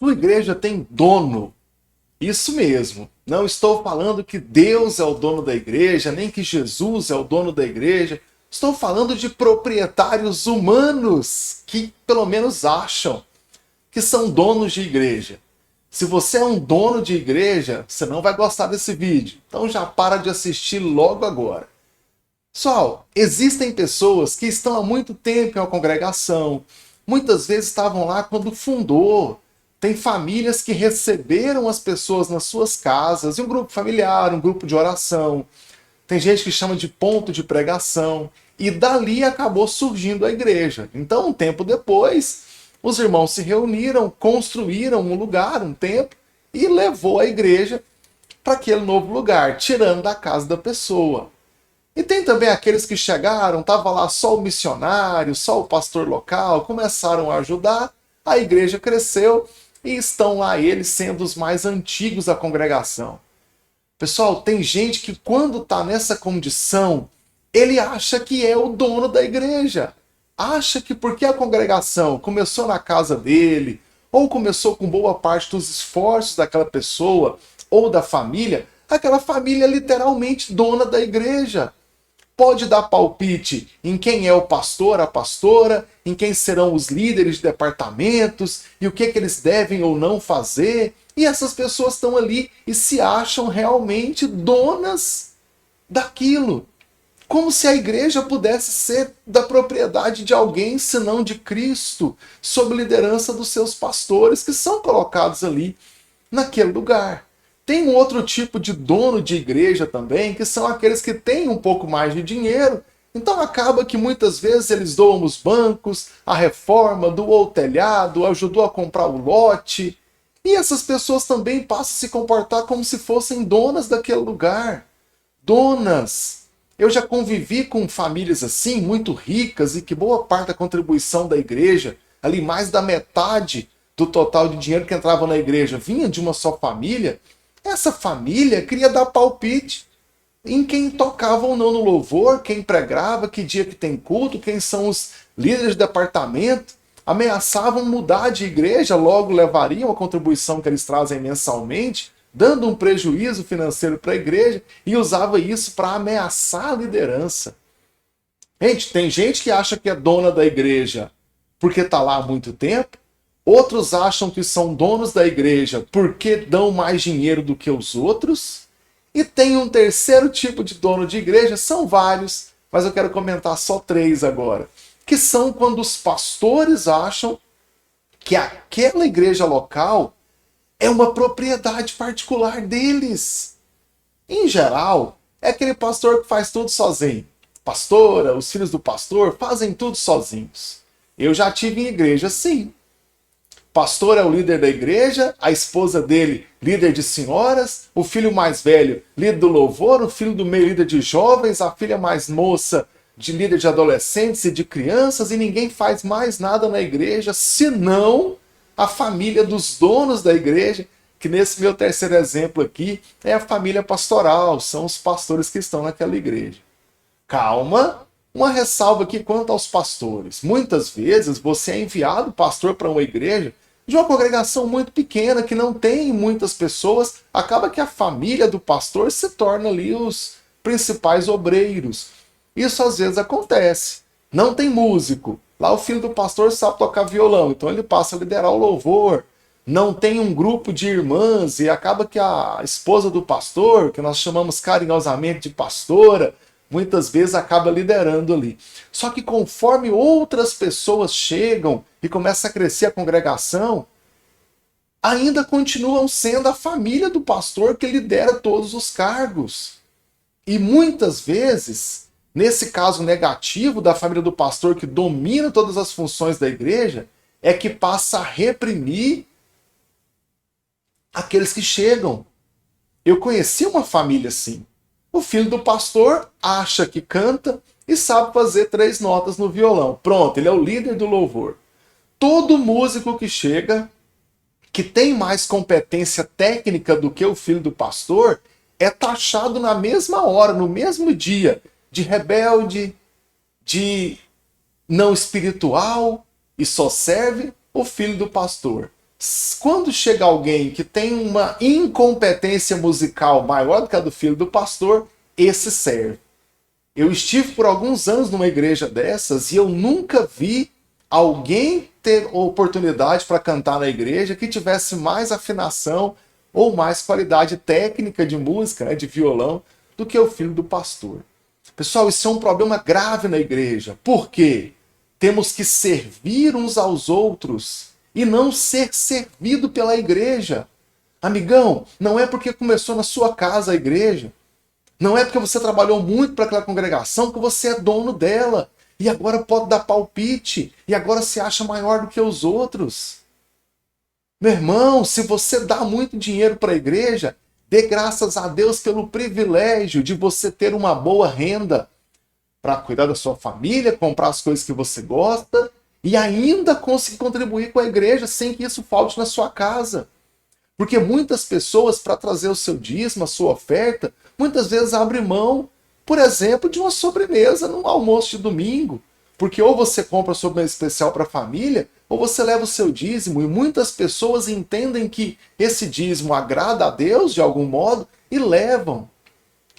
Sua igreja tem dono. Isso mesmo. Não estou falando que Deus é o dono da igreja, nem que Jesus é o dono da igreja. Estou falando de proprietários humanos que pelo menos acham que são donos de igreja. Se você é um dono de igreja, você não vai gostar desse vídeo. Então já para de assistir logo agora. Pessoal, existem pessoas que estão há muito tempo em uma congregação, muitas vezes estavam lá quando fundou. Tem famílias que receberam as pessoas nas suas casas, em um grupo familiar, um grupo de oração. Tem gente que chama de ponto de pregação. E dali acabou surgindo a igreja. Então, um tempo depois, os irmãos se reuniram, construíram um lugar, um templo, e levou a igreja para aquele novo lugar, tirando da casa da pessoa. E tem também aqueles que chegaram, estava lá só o missionário, só o pastor local, começaram a ajudar, a igreja cresceu e estão lá eles sendo os mais antigos da congregação. Pessoal, tem gente que quando está nessa condição, ele acha que é o dono da igreja. Acha que porque a congregação começou na casa dele, ou começou com boa parte dos esforços daquela pessoa, ou da família, aquela família é literalmente dona da igreja. Pode dar palpite em quem é o pastor, a pastora, em quem serão os líderes de departamentos e o que eles devem ou não fazer. E essas pessoas estão ali e se acham realmente donas daquilo. Como se a igreja pudesse ser da propriedade de alguém, senão de Cristo, sob liderança dos seus pastores, que são colocados ali naquele lugar. Tem um outro tipo de dono de igreja também, que são aqueles que têm um pouco mais de dinheiro. Então acaba que muitas vezes eles doam os bancos, a reforma, doou o telhado, ajudou a comprar o lote. E essas pessoas também passam a se comportar como se fossem donas daquele lugar. Donas. Eu já convivi com famílias assim, muito ricas, e que boa parte da contribuição da igreja, ali mais da metade do total de dinheiro que entrava na igreja, vinha de uma só família. Essa família queria dar palpite em quem tocava ou não no louvor, quem pregava, que dia que tem culto, quem são os líderes de departamento. Ameaçavam mudar de igreja, logo levariam a contribuição que eles trazem mensalmente, dando um prejuízo financeiro para a igreja, e usava isso para ameaçar a liderança. Gente, tem gente que acha que é dona da igreja porque está lá há muito tempo. Outros acham que são donos da igreja porque dão mais dinheiro do que os outros. E tem um terceiro tipo de dono de igreja, são vários, mas eu quero comentar só 3 agora. Que são quando os pastores acham que aquela igreja local é uma propriedade particular deles. Em geral, é aquele pastor que faz tudo sozinho. Pastora, os filhos do pastor fazem tudo sozinhos. Eu já tive em igreja assim. Pastor é o líder da igreja, a esposa dele, líder de senhoras, o filho mais velho, líder do louvor, o filho do meio, líder de jovens, a filha mais moça, de líder de adolescentes e de crianças, e ninguém faz mais nada na igreja, senão a família dos donos da igreja, que nesse meu terceiro exemplo aqui é a família pastoral, são os pastores que estão naquela igreja. Calma, uma ressalva aqui quanto aos pastores. Muitas vezes você é enviado pastor para uma igreja de uma congregação muito pequena, que não tem muitas pessoas, acaba que a família do pastor se torna ali os principais obreiros. Isso às vezes acontece. Não tem músico. Lá o filho do pastor sabe tocar violão, então ele passa a liderar o louvor. Não tem um grupo de irmãs e acaba que a esposa do pastor, que nós chamamos carinhosamente de pastora, muitas vezes acaba liderando ali. Só que conforme outras pessoas chegam e começa a crescer a congregação, ainda continuam sendo a família do pastor que lidera todos os cargos. E muitas vezes, nesse caso negativo da família do pastor que domina todas as funções da igreja, é que passa a reprimir aqueles que chegam. Eu conheci uma família assim. O filho do pastor acha que canta e sabe fazer 3 notas no violão. Pronto, ele é o líder do louvor. Todo músico que chega, que tem mais competência técnica do que o filho do pastor, é taxado na mesma hora, no mesmo dia, de rebelde, de não espiritual, e só serve o filho do pastor. Quando chega alguém que tem uma incompetência musical maior do que a do filho do pastor, esse serve. Eu estive por alguns anos numa igreja dessas e eu nunca vi alguém ter oportunidade para cantar na igreja que tivesse mais afinação ou mais qualidade técnica de música, né, de violão, do que o filho do pastor. Pessoal, isso é um problema grave na igreja. Por quê? Temos que servir uns aos outros e não ser servido pela igreja. Amigão, não é porque começou na sua casa a igreja, não é porque você trabalhou muito para aquela congregação que você é dono dela e agora pode dar palpite e agora se acha maior do que os outros. Meu irmão, se você dá muito dinheiro para a igreja, dê graças a Deus pelo privilégio de você ter uma boa renda para cuidar da sua família, comprar as coisas que você gosta e ainda conseguir contribuir com a igreja sem que isso falte na sua casa. Porque muitas pessoas, para trazer o seu dízimo, a sua oferta, muitas vezes abrem mão, por exemplo, de uma sobremesa num almoço de domingo. Porque ou você compra sobremesa especial para a família, ou você leva o seu dízimo. E muitas pessoas entendem que esse dízimo agrada a Deus de algum modo e levam.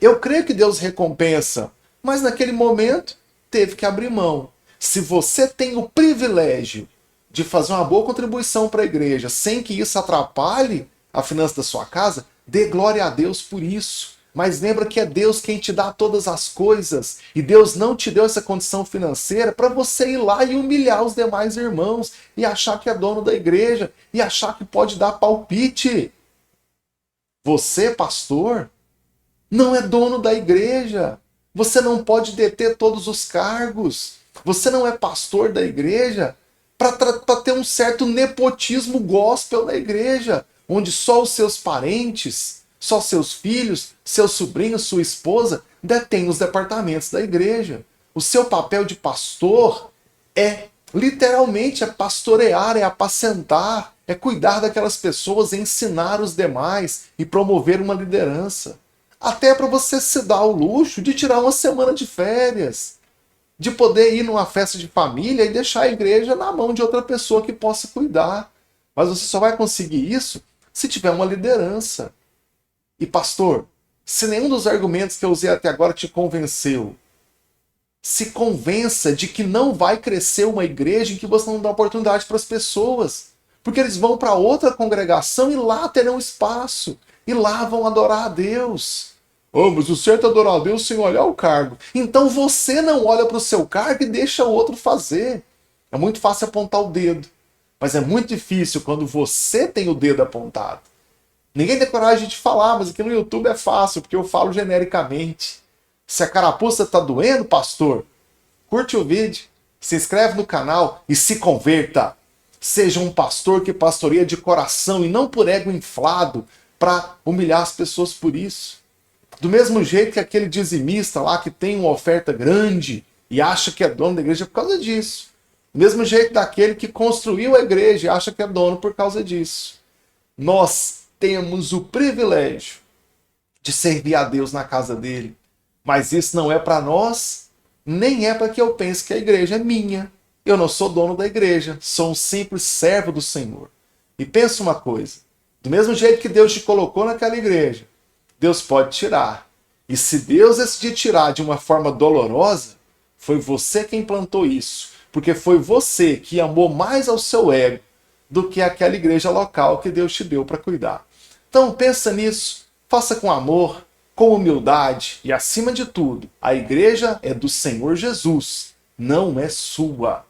Eu creio que Deus recompensa, mas naquele momento teve que abrir mão. Se você tem o privilégio de fazer uma boa contribuição para a igreja sem que isso atrapalhe a finança da sua casa, dê glória a Deus por isso. Mas lembra que é Deus quem te dá todas as coisas e Deus não te deu essa condição financeira para você ir lá e humilhar os demais irmãos e achar que é dono da igreja e achar que pode dar palpite. Você, pastor, não é dono da igreja. Você não pode deter todos os cargos. Você não é pastor da igreja para ter um certo nepotismo gospel na igreja, onde só os seus parentes, só seus filhos, seus sobrinhos, sua esposa detêm os departamentos da igreja. O seu papel de pastor literalmente pastorear, é apacentar, é cuidar daquelas pessoas, é ensinar os demais e promover uma liderança. Até para você se dar o luxo de tirar uma semana de férias, de poder ir numa festa de família e deixar a igreja na mão de outra pessoa que possa cuidar. Mas você só vai conseguir isso se tiver uma liderança. E pastor, se nenhum dos argumentos que eu usei até agora te convenceu, se convença de que não vai crescer uma igreja em que você não dá oportunidade para as pessoas. Porque eles vão para outra congregação e lá terão espaço. E lá vão adorar a Deus. Oh, mas o certo é adorar a Deus sem olhar o cargo. Então você não olha para o seu cargo e deixa o outro fazer. É muito fácil apontar o dedo. Mas é muito difícil quando você tem o dedo apontado. Ninguém tem coragem de falar, mas aqui no YouTube é fácil, porque eu falo genericamente. Se a carapuça está doendo, pastor, curte o vídeo, se inscreve no canal e se converta. Seja um pastor que pastoreia de coração e não por ego inflado para humilhar as pessoas por isso. Do mesmo jeito que aquele dizimista lá que tem uma oferta grande e acha que é dono da igreja por causa disso. Do mesmo jeito daquele que construiu a igreja e acha que é dono por causa disso. Nós temos o privilégio de servir a Deus na casa dele. Mas isso não é para nós, nem é para que eu pense que a igreja é minha. Eu não sou dono da igreja, sou um simples servo do Senhor. E pensa uma coisa, do mesmo jeito que Deus te colocou naquela igreja, Deus pode tirar. E se Deus decidir tirar de uma forma dolorosa, foi você quem plantou isso. Porque foi você que amou mais ao seu ego do que aquela igreja local que Deus te deu para cuidar. Então pensa nisso, faça com amor, com humildade e, acima de tudo, a igreja é do Senhor Jesus, não é sua.